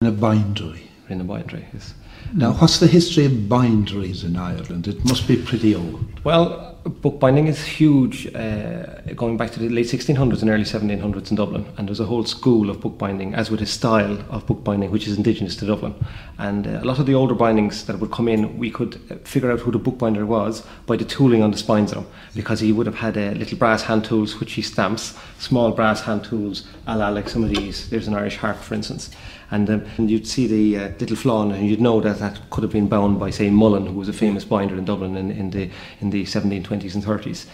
In a bindery. In a bindery, yes. Now, what's the history of binderies in Ireland? It must be pretty old. Well, bookbinding is huge, going back to the late 1600s and early 1700s in Dublin. And there's a whole school of bookbinding, as with a style of bookbinding, which is indigenous to Dublin. And a lot of the older bindings that would come in, we could figure out who the bookbinder was by the tooling on the spines of them, because he would have had little brass hand tools, which he stamps, small brass hand tools, a la like some of these. There's an Irish harp, for instance. And you'd see the little flaw, and you'd know that that could have been bound by, say, Mullen, who was a famous binder in Dublin in the 1720s and 30s.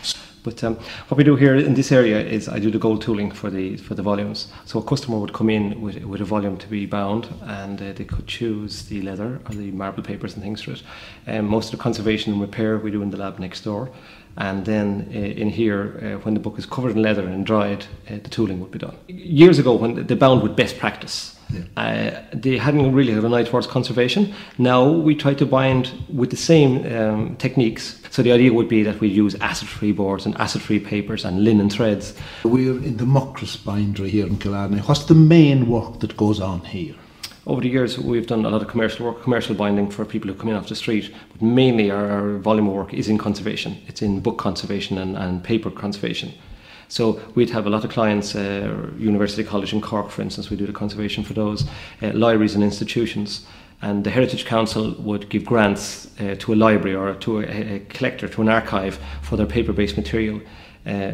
But what we do here in this area is I do the gold tooling for the volumes. So a customer would come in with a volume to be bound, and they could choose the leather or the marble papers and things for it. Most of the conservation and repair we do in the lab next door. And then in here, when the book is covered in leather and dried, the tooling would be done. Years ago, when they bound with best practice, they hadn't really had an eye towards conservation. Now we try to bind with the same techniques. So the idea would be that we use acid-free boards and acid-free papers and linen threads. We're in the Muckross bindery here in Killarney. What's the main work that goes on here? Over the years, we've done a lot of commercial work, commercial binding for people who come in off the street. But mainly our volume of work is in conservation. It's in book conservation and paper conservation. So we'd have a lot of clients, University College in Cork, for instance, we do the conservation for those, libraries and institutions. And the Heritage Council would give grants to a library or to a collector, to an archive for their paper-based material.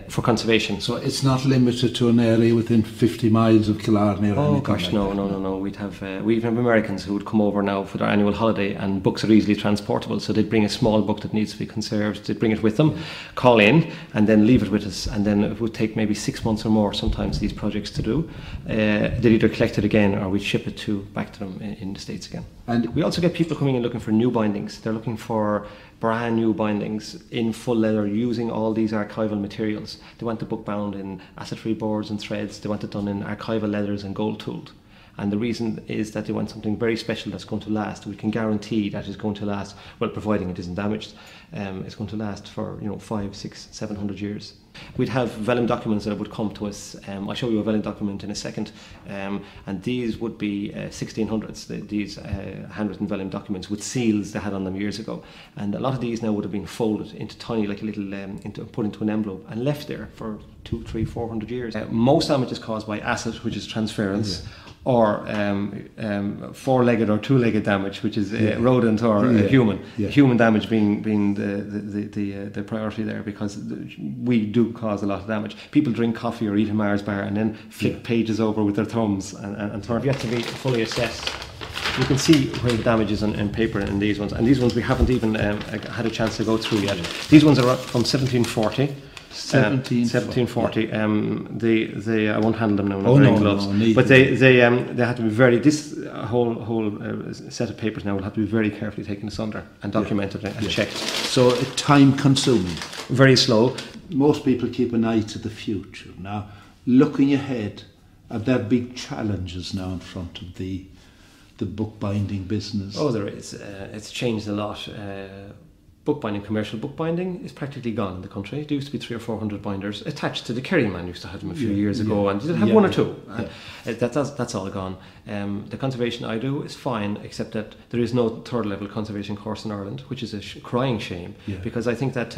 For conservation. So it's not limited to an area within 50 miles of Killarney or anything? Oh gosh, no. We'd have Americans who would come over now for their annual holiday, and books are easily transportable, so they'd bring a small book that needs to be conserved, they'd bring it with them, call in, and then leave it with us, and then it would take maybe 6 months or more sometimes these projects to do. They'd either collect it again or we'd ship it back to them in the States again. And we also get people coming in looking for new bindings. They're looking for brand new bindings in full leather using all these archival materials. They want the book bound in acid-free boards and threads. They want it done in archival leathers and gold tooled. And the reason is that they want something very special that's going to last. We can guarantee that it's going to last, well, providing it isn't damaged, it's going to last for 500, 600, 700 years. We'd have vellum documents that would come to us. I'll show you a vellum document in a second. And these would be 1600s, these handwritten vellum documents with seals they had on them years ago. And a lot of these now would have been folded into tiny, like a little, put into an envelope and left there for 200, 300, 400 years. Most damage is caused by acid, which is transference. Yeah. Or four-legged or two-legged damage, which is rodent or human. Yeah. Human damage being the priority there, because we do cause a lot of damage. People drink coffee or eat a Mars bar and then flick pages over with their thumbs and turn. Yet to be fully assessed. You can see where the damage is in paper in these ones, and these ones we haven't even had a chance to go through yet. These ones are from 1740. 1740. I won't handle them now. I'm not wearing gloves. But they had to be very. This whole set of papers now will have to be very carefully taken asunder and documented and checked. So time consuming. Very slow. Most people keep an eye to the future. Now, looking ahead, are there big challenges now in front of the bookbinding business? Oh, there is. It's changed a lot. Bookbinding, commercial bookbinding is practically gone in the country. There used to be 300 or 400 binders attached to the Kerry man. Used to have them a few years ago, and you did have one or two. That's all gone. The conservation I do is fine, except that there is no third level conservation course in Ireland, which is a crying shame. Because I think that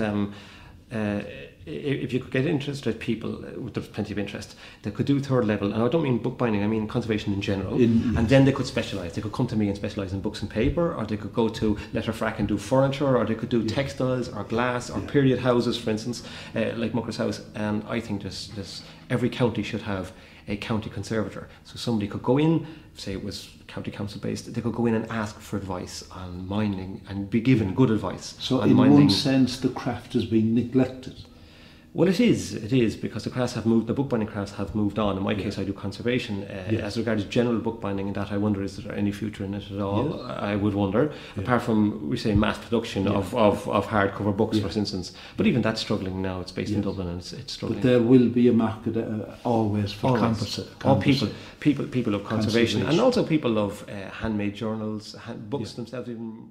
if you could get interested people, there's plenty of interest, they could do third level, and I don't mean bookbinding, I mean conservation in general, and then they could specialise. They could come to me and specialise in books and paper, or they could go to Letterfrack and do furniture, or they could do textiles or glass or period houses, for instance, like Muckross House. And I think every county should have a county conservator. So somebody could go in, say it was county council based, they could go in and ask for advice on minding and be given good advice. So in one sense the craft is being neglected. Well, it is, because the crafts have moved, the bookbinding crafts have moved on. In my case, I do conservation. As regards general bookbinding, and that I wonder, is there any future in it at all? I would wonder, apart from, we say, mass production of hardcover books, for instance. But even that's struggling now. It's based in Dublin, and it's struggling. But there will be a market always for people of conservation, and also people love handmade journals, books themselves even.